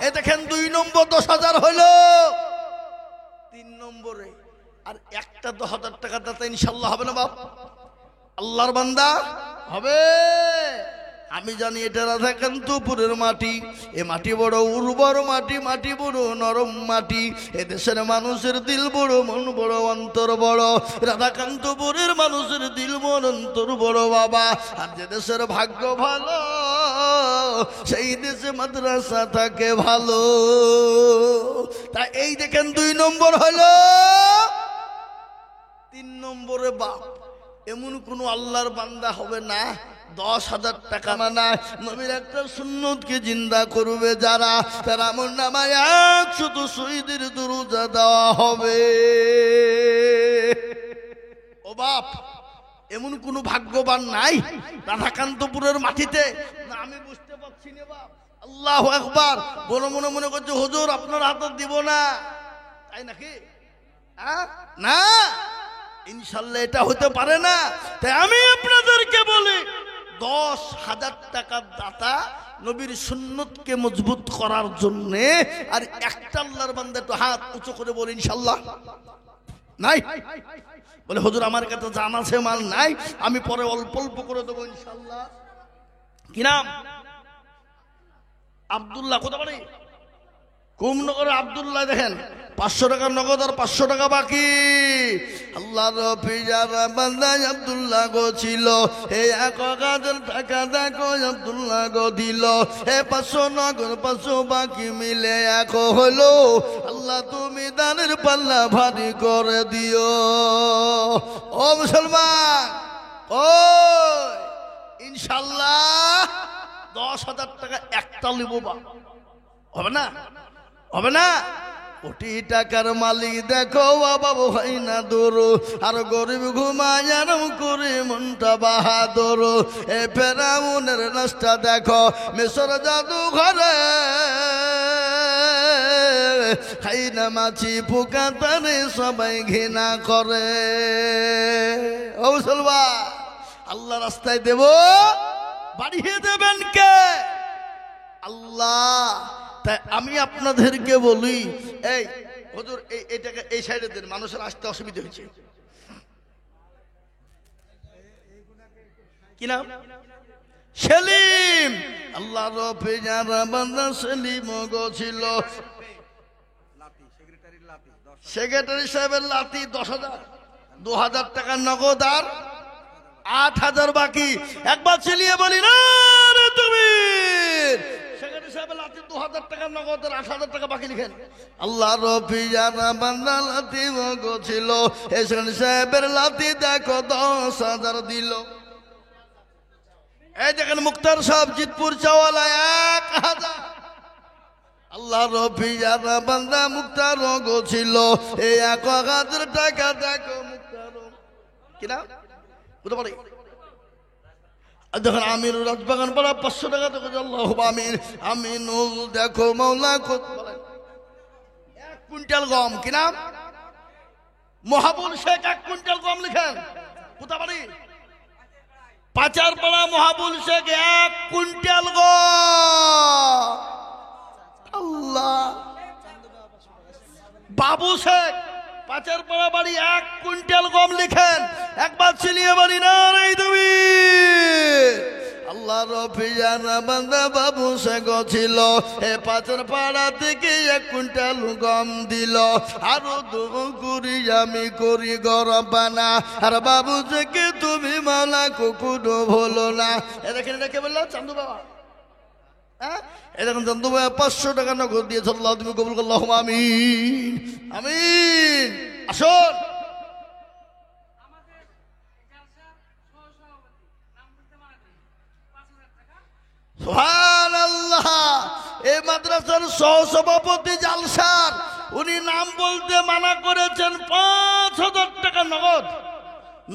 এ দেখেন 2 নম্বর 10,000 হলো। 3 নম্বরে আর একটা 10,000 টাকা দাতা ইনশাআল্লাহ হবে না বাপ? আল্লাহর বান্দা হবে। আমি জানি এটা রাধাকান্তপুরের মাটি, এ মাটি বড় উর্বর মাটি, মাটি বড় নরম মাটি। এ দেশের মানুষের দিল বড়, মন বড়, অন্তর বড়। রাধাকান্তপুরের মানুষের দিল বড়, অন্তর বড় বাবা। আর যে দেশের ভাগ্য ভালো সেই দেশে মাদ্রাসা থাকে ভালো। তা এই দেখেন 2 নম্বর হলো। 3 নম্বরে বাপ এমন কোন আল্লাহর বান্দা হবে না 10,000 টাকা মানা নবীর একটা সুন্নতকে জিন্দা করবে যারা, তারা আমল নামায় 100 শহীদের দরজা দেওয়া হবে। ও বাপ এমন কোন ভাগ্যবান নাই রাধাকান্তপুরের মাটিতে? না আমি বুঝতে পারছি না বাপ। আল্লাহু আকবার। মনে করছে হুজুর আপনার হাতে দিব না, তাই নাকি? না ইনশাআল্লাহ এটা হতে পারে না। তাই আমি আপনাদেরকে বলি 10,000 টাকার দাতা নবীর সুন্নতকে মজবুত করার জন্য। আর একটা আল্লাহর বান্দা একটু হাত উঁচু করে বলি ইনশাআল্লাহ নাই? বলে হুজুর আমার কাছে জান আছে মাল নাই, আমি পরে অল্প অল্প করে দেবো ইনশাআল্লাহ। কি নাম? আব্দুল্লাহ। কোথা বাড়ি? কুমনগরে আব্দুল্লাহ। দেখেন 500 টাকা নগদ আর 500 টাকা বাকি। আল্লাহর পিয়ারা বান্দা আব্দুল্লাহ গো ছিল, এই 1000 টাকা দেখো আব্দুল্লাহ গো দিল, এ 500 নগদ 500 বাকি মিলে 1 হলো। আল্লাহ তুমি দানের পাল্লা ভারী করে দিও। ও মুসলমান, ও ইনশাল্লাহ 10,000 টাকা একটা লিব, হবে না? হবে না? কোটি টাকার মালিক দেখো বাবা ভাই না দূর, আর গরিব ঘুমায় আরাম করে মনটা বাহাদুর। এ ফেরাউনের নাচটা দেখো মিশর জাদু ঘরে, খাই না মাছি পোকা তারে সবাই ঘৃণা করে। ও মুসলমান, আল্লাহ রাস্তায় দেব, বাড়িয়ে দেবেন কে? আল্লাহ। তাই আমি আপনাদেরকে বলি, এই হুজুর এইটাকে এই সাইডে দেন, মানুষের আসতে অসুবিধা হয়েছে। কি নাম? সেলিম। আল্লাহ রফে যারা বান্দা সেলিম গো ছিল, সেক্রেটারি সাহেবের লাতি 10,000, 2,000 টাকা নগদ আর 8,000 বাকি। একবার চিলিয়ে বলি না রে তুমি, সেক্রেটারি সাহেবের লাতি 2,000 টাকা নগদ আর 8,000 টাকা বাকি লিখেন। আল্লাহ রফি যারা বান্দা লাতি গো ছিল, এই সেক্রেটারি সাহেবের লাতি দেখো 10,000 দিল। এই দেখেন মুক্তার সাহেব জিতপুর চাওয়ালা 1,000। আল্লাহ রফি যারা বান্দা মুক্তার গো ছিল, এই 1,000 টাকা দেখো মুক্তার। কিনা বুঝতে পারি? দেখেন আমির রাজবাগান পাড়া 500 টাকা দেখো। আল্লাহ আমির আমিনুল দেখো মৌলা 1 কুইন্টাল গম। কিনা মহাবুল শেখ 1 কুইন্টাল গম লিখেন। কোথা পারি? পাচার পাড়া মহাবুল শেখ 1 কুইন্টাল গম। আল্লাহ। বাবু শেখ পাচার পাড়া বাড়ি 1 কুইন্টাল গম লিখেন। একবার চিলিয়ে বাড়ি না রে তুমি। আল্লাহ রফি যারা বান্দা বাবু শেখ ছিল, এ পাচার পাড়া থেকে 1 কুইন্টাল গম দিল। আরো 2 কুড়ি আমি করি গরম পানা, আর বাবু থেকে তুমি মালা কুকুরও ভুলো না। এ দেখেন, কে বললো? চান্দু বাবা। হ্যাঁ, এরকম চান্দু বাবা 500 টাকা নগদ দিয়েছ। আল্লাহ তুমি কবুল করো, আল্লাহুম্মা আমিন আমিন। আসুন সুবহানাল্লাহ। এই মাদ্রাসার সহসভাপতি জালসার, উনি নাম বলতে মানা করেছেন। 5,000 টাকা নগদ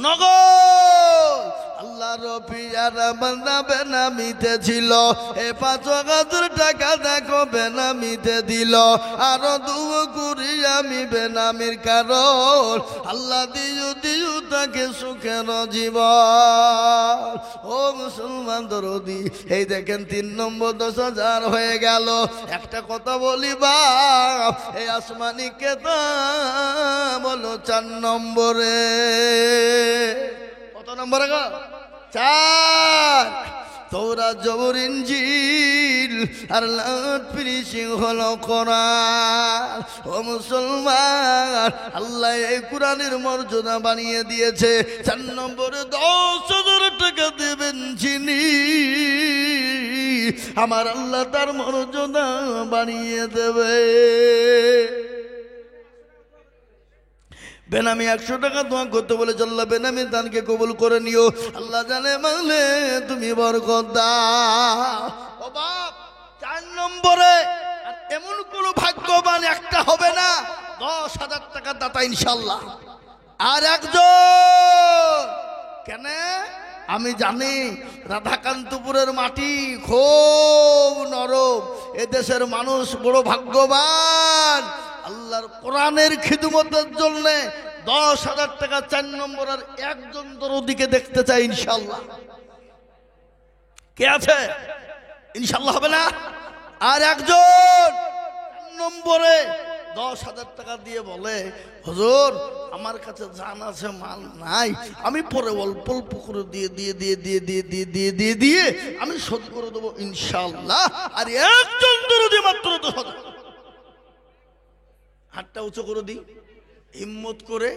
নগদ। আল্লাহ রফি যারা বান্দা বেনামিতে ছিল, এ 5,000 টাকা দেখো বেনামিতে দিল। আরো 2 কুড়ি আমি বেনামির কারণ, আল্লাহ দিও দিও তাকে সুখের জীবন। ও মুসলমান দরদি, এই দেখেন 3 নম্বর 10,000 হয়ে গেল। একটা কথা বলি বাপ, এই আসমানি কেতাব বলো 4 নম্বরে। কত নম্বরে গো? 4। তোরা জবর ইনজিল আর লাট ফিনিশিং হলো কোরআন। ও মুসলমান, আল্লাহ এই কোরআনের মর্যাদা বানিয়ে দিয়েছে। 4 নম্বরে 10,000 টাকা দেবেন যিনি, আমার আল্লাহ তার মর্যাদা বানিয়ে দেবে। বেনামি 100 টাকা দোয়া করতে বলেছে। আল্লাহ বেনামি দানকে কবুল করে নিও। আল্লাহ জানে মানলে তুমি বরকত দাও। ও বাপ, 4 নম্বরে আর এমন কোন ভাগ্যবান একটা হবে না, 10,000 টাকা দাতা ইনশাল্লাহ। আর একজন কেন? আমি জানি রাধাকান্তপুরের মাটি খুব নরম, এদেশের মানুষ বড় ভাগ্যবান। আল্লাহর কোরআনের খিদমতের জন্য 10,000 টাকা 4 নম্বর আর একজন দরদিকে দেখতে চাই ইনশাল্লাহ। কে আছে? ইনশাল্লাহ হবে না? আর একজন 4 নম্বরে 10,000 টাকা দিয়ে বলে, হুজুর আমার কাছে জান আছে মাল নাই, আমি পরে অল্প অল্প করে দিয়ে আমি শোধ করে দেবো ইনশাল্লাহ। আর একজন দরদি মাত্র 10,000। হাতটা উঁচু করে দিই হিম্মত করে,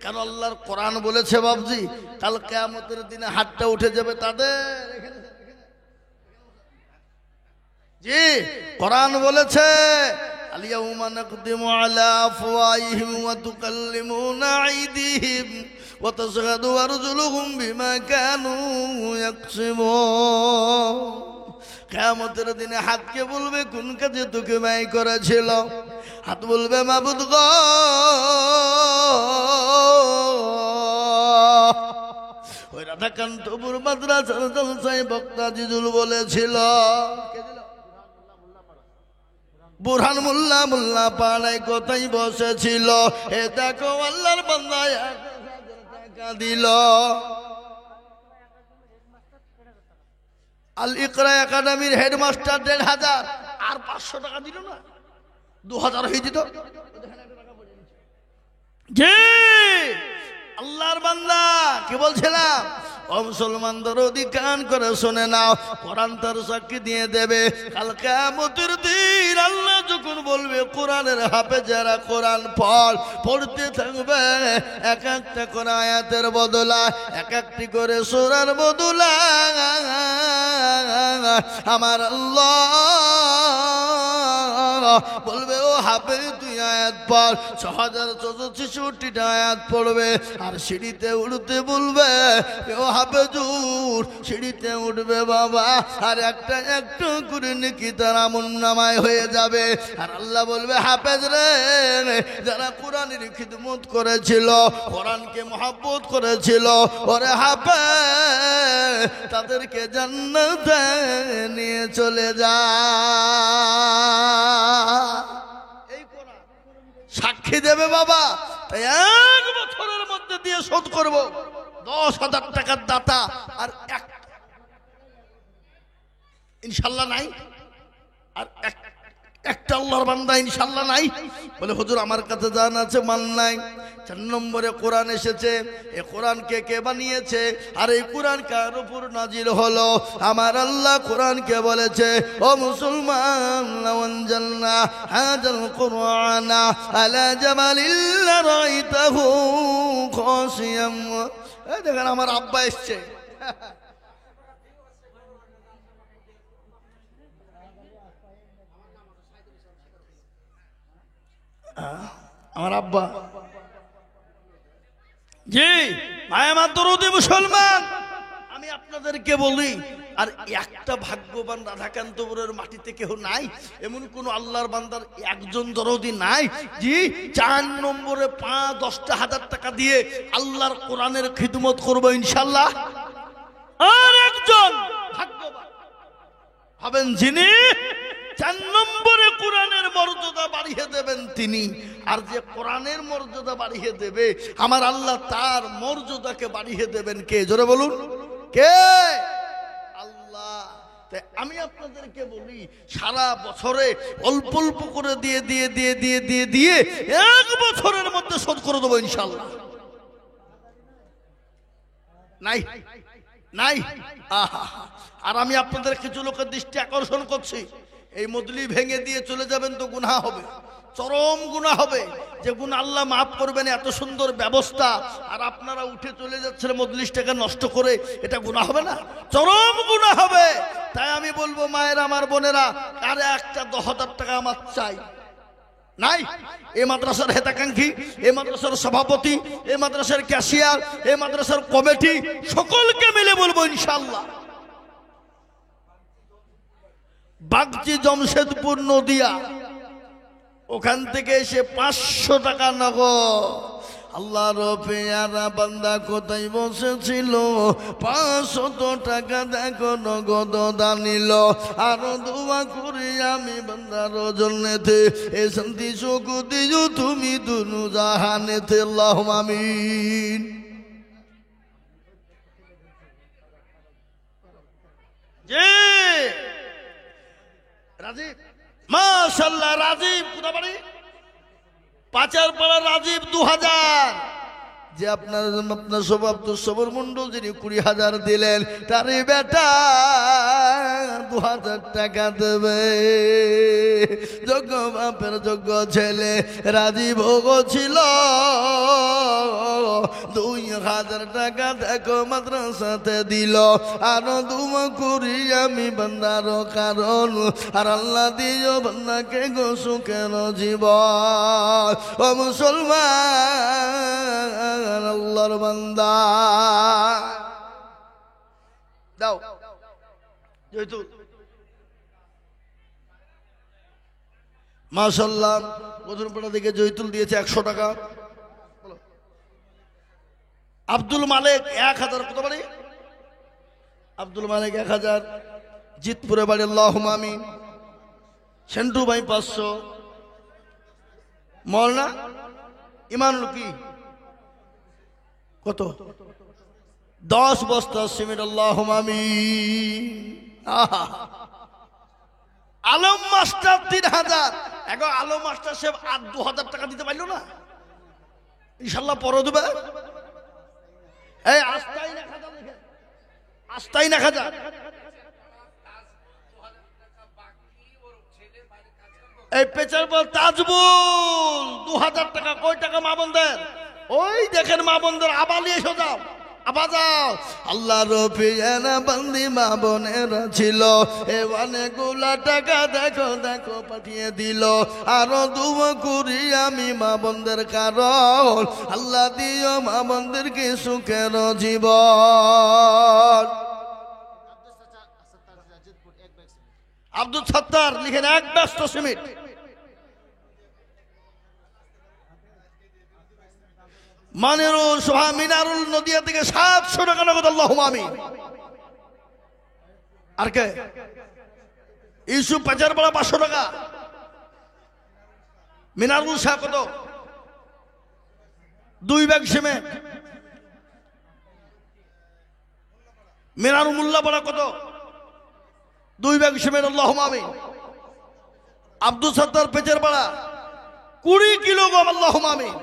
কারণ আল্লাহর কোরআন বলেছে বাবজি কাল কিয়ামতের দিনে হাতটা উঠে যাবে তাদের। জি কোরআন বলেছে আল-ইয়াওমা নাকদিমু আলা আফওয়াহিহিম ওয়া তুকাল্লিমুনা আইদিহিম ওয়া তাশহাদু আরজুলুহুম বিমা কানু ইয়াকসিবুন। কিয়ামতের দিনে হাতকে বলবে কোন কাজে তোকে ব্যয় করেছিল, হাত বলবে মাবুদ গো ওই রাধাকান্তপুর মাদ্রাসার জলসায় বক্তা জিজুল বলেছিল, বুরহান মোল্লা মোল্লা পাড়ায় কোথায় বসেছিল, এ দেখো আল্লাহর বান্দা 1000 টাকা দিল। আল ইকরা একাডেমির হেডমাস্টার 1500 আর 500 টাকা দিল না, 2000 হয়ে যেত। জি আল্লাহর বান্দা কি বলছিলাম, ও মুসলমানদের অধিকার করে শুনে নাও, কোরআন তার সাক্ষী দিয়ে দেবে কাল কিয়ামতের দিন আল্লাহ যখন বলবে কোরআনের হাফেজেরা কোরআন পড়তে থাকবে, এক একটা করে আয়াতের বদলা, এক একটি করে সূরার বদলা আমার আল্লাহ বলবে ও হাফেজ তুই আয়াত পড়, 6064টা আয়াত পড়বে। আর সিঁড়িতে উঠতে বলবে ও হাফেজ উঠ, সিঁড়িতে উঠবে বাবা, আর একটা একটু করে নেকি তার আমলনামায় হয়ে যাবে। আর আল্লাহ বলবে হাফেজ রে, যারা কোরআনের খিদমত করেছিল, কোরআনকে মহব্বত করেছিল, ওরে হাফেজ তাদেরকে জান্নাতে নিয়ে চলে যা। এই কোরআন সাক্ষী দেবে বাবা, তাই 1 বছরের মধ্যে দিয়ে শোধ করব 10,000 টাকার দাতা। আর ইনশাল্লাহ নাই, আর একটা আল্লাহর বান্দা ইনশাল্লাহ নাই। বলে হুজুর আমার কাছে জান আছে মান নাই। 4 নম্বরে কোরআন এসেছে, এই কোরআনকে কে বানিয়েছে, আর এই কোরআন কার উপর নাজিল হলো? আমার আল্লাহ কোরআনকে বলেছে ও মুসলমান লাউ আনজালনা হাযাল কুরআনা আলা জাবালিন লারাইতাহু খাশিয়াম। এই দেখেন আমার আব্বা এসছে, আমার আব্বা। জি মায়ামার দরদি মুসলমান, আমি আপনাদেরকে বলি আর একটা ভাগ্যবান রাধাকান্তপুরের মাটিতে কেউ নাই, এমন কোন আল্লাহর বান্দার একজন দরদি নাই। জি 4 নম্বরে 5-10টা হাজার টাকা দিয়ে আল্লাহর কোরআনের খিদমত করবো ইনশাল্লাহ। আর একজন ভাগ্যবান হবেন যিনি 4 নম্বরে কোরআনের মর্যাদা বাড়িয়ে দেবেন তিনি। আর যে কোরআনের মর্যাদা বাড়িয়ে দেবে আমার আল্লাহ তার মর্যাদাকে বাড়িয়ে দেবেন কে? জোরে বলুন কে? আল্লাহ। তাই আমি আপনাদেরকে বলি সারা বছরে অল্প অল্প করে দিয়ে দিয়ে দিয়ে দিয়ে দিয়ে দিয়ে 1 বছরের মধ্যে শোধ করে দেবো ইনশাল্লাহ। নাই নাই আহা। আর আমি আপনাদের কিছু লোকের দৃষ্টি আকর্ষণ করছি, এই মজলি ভেঙে দিয়ে চলে যাবেন তো গুনাহ হবে, চরম গুনাহ হবে। যে গুনাহ আল্লাহ মাফ করবেন, এত সুন্দর ব্যবস্থা, আর আপনারা উঠে চলে যাচ্ছেন মজলিসটাকে নষ্ট করে, এটা গুনাহ হবে না? চরম গুনাহ হবে। তাই আমি বলবো মায়েরা আমার বোনেরা, আরে একটা 10,000 টাকা আমার চাই। নাই এই মাদ্রাসার হেতাকাঙ্ক্ষী, এই মাদ্রাসার সভাপতি, এই মাদ্রাসার ক্যাশিয়ার, এই মাদ্রাসার কমিটি সকলকে মিলে বলবো ইনশাআল্লাহ বাগচি জমশেদপুর নদিয়া, ওখান থেকে এসে 500 টাকা নগদ। আল্লাহর পেয়ারা বান্দা কোথায় বসেছিল, 500 টাকা দেখো নগদ দানিল। আরো দোয়া করি আমি বান্দার জন্যতে, এ শান্তি সুখ দিও তুমি দুনু জাহানেতে, আল্লাহুম্মা আমিন। জি রাজীব মাশাআল্লাহ, রাজীব কোথা বাড়ি? পাচারপাড়া রাজীব 2000। যে আপনার সব আব্দুল সবর মন্ডল যিনি 20,000 দিলেন, তারই বেটা 2,000 টাকা দেবে। যোগ্য বাপের যোগ্য ছেলে রাজীব ছিল, 2,000 টাকা দেখো মাদ্রাসাতে দিল। আরো দুমা করি আমি বান্দার কারণ, আর আল্লাহ দিও বান্দাকে গো সুখের জীবন। ও মুসলমান আল্লাহর বান্দা, দাও জয়তুল। মাশাআল্লাহ, মধুরপাড়া থেকে জয়তুল দিয়েছে 100 টাকা। আব্দুল মালিক 1,000, কত বাড়ি? আব্দুল মালিক 1,000, জিতপুরে বাড়ি, আল্লাহুম্মা আমিন। সেন্টু ভাই 500, মৌলানা ইমানুল কি কত? 10 বস্তা সিমেন্ট, আল্লাহুম্মা আমিন। আলম মাস্টার 3,000। এখন আলম মাস্টার সে 2,000 টাকা দিতে পারলো না, ইনশাল্লাহ পরে দেবে। এই আস্তাই না খাজা, দেখে আস্তাই না খাজা। এই পেচার বল তাজবুল 2,000 টাকা। কয় টাকা মা বোনদের? ওই দেখেন মা বোনদের, আবার নিয়ে এসো, যাও আবার যাও। আল্লাহ রফিয়ানা বান্দি মা বোনেরা ছিল, এ অনেকগুলা টাকা দেখো দেখো পাঠিয়ে দিল। আরো দুয়া করি আমি মা বোনদের কারণ, আল্লাহ দিও মা বোনদেরকে সুখের জীবন। আব্দুল সত্তার লিখেন 1 বস্তা সিমেন্ট। মানিরুল সোহা মিনারুল নদিয়া থেকে 700 টাকা নগদ, আল্লাহুম্মা আমিন। আর কে? ইউসুফ পাচার বড়া 500 টাকা। মিনারুল শাহ কত? 2 ব্যাগ সিমেন্ট। মিনারুল মোল্লা বড়া কত? 2 ব্যাগ সিমেন্ট, আল্লাহুম্মা আমিন। আব্দুল সত্তার পেচের পাড়া 20 কিলো গম, আল্লাহুম্মা আমিন।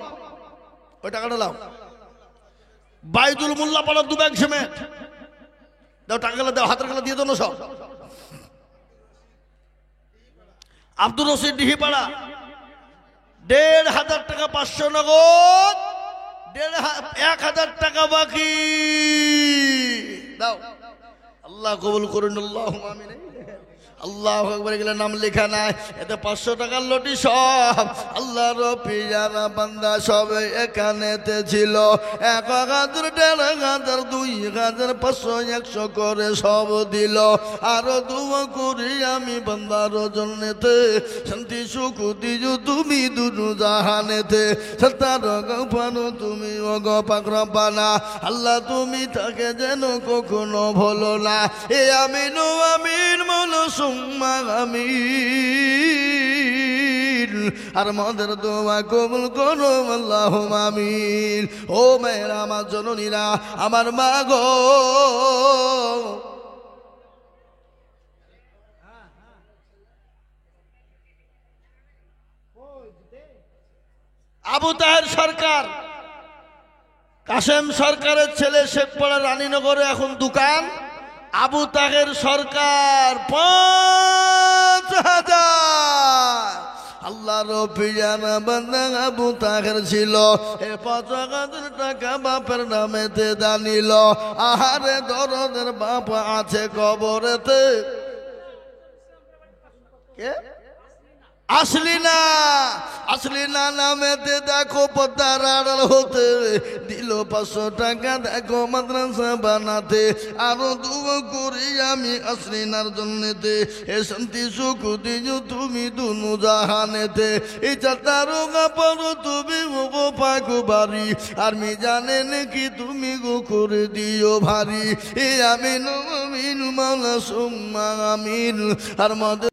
ওই টাকাটা দাও। বাইদুল মোল্লা পাড়া 2 ব্যাগ সিমেন্ট দাও, টাকাগুলো দাও, হাতের গুলো দিয়ে দাও না সব। আব্দুল রশিদ ডিহি পাড়া 1,500 টাকা, 500 নগদ, 1,000 টাকা বাকি দাও। আল্লাহ কবুল করুন, আল্লাহুম্মা আমিন। আল্লাহু আকবার গেলে নাম লেখা নাই, এতে 500 টাকার লটি সব আল্লাহ রফিয়ানা বান্দা সব এখানেতে ছিল। 1,000, 1,500, 2,000, 500, 100 করে সব দিল। আরো দুয়া করি আমি বান্দার জন্যতে, শান্তি সুখ দিও তুমি দুনু জাহানেতে। সত্তার গফানো তুমি ও গো পাক রব্বানা, আল্লাহ তুমি তাকে যেন কখনো ভুলো না। এ আমিন আমিন মৌলা সুম্মা আমিন। আর মদের দোয়া কবুল করো, আল্লাহুম্মা আমিন। ও মেয়েরা, আমার জননীরা, আমার মা গো, আবু তাহের সরকার, কাসেম সরকারের ছেলে, শেখপাড়া রানীনগরে এখন দোকান। আবু তাহের সরকার 5,000। আল্লাহ রফিয়ানা বান্দা আবু তাহের ছিল, এ 5,000 টাকা বাপের নামেতে দানিল। আহারে দরদের বাপ আছে কবরেতে। কে? আসলি না নামেতে দেখো পদ্মার আড়াল হতে দিল 500 টাকা দেখো মাদ্রাসা বানাতে। আরো দুয়া করি আমি আসলিনার জন্যতে, এ শান্তি সুখ দিও তুমি দুনু জাহানেতে। এই চাতারো গাপারো তুমি গো পাক বাড়ি, আর মি জানে নাকি তুমি গো করে দিও ভারী। এ আমিন আমিন মাওলা সুম্মা আমিন। আর মদ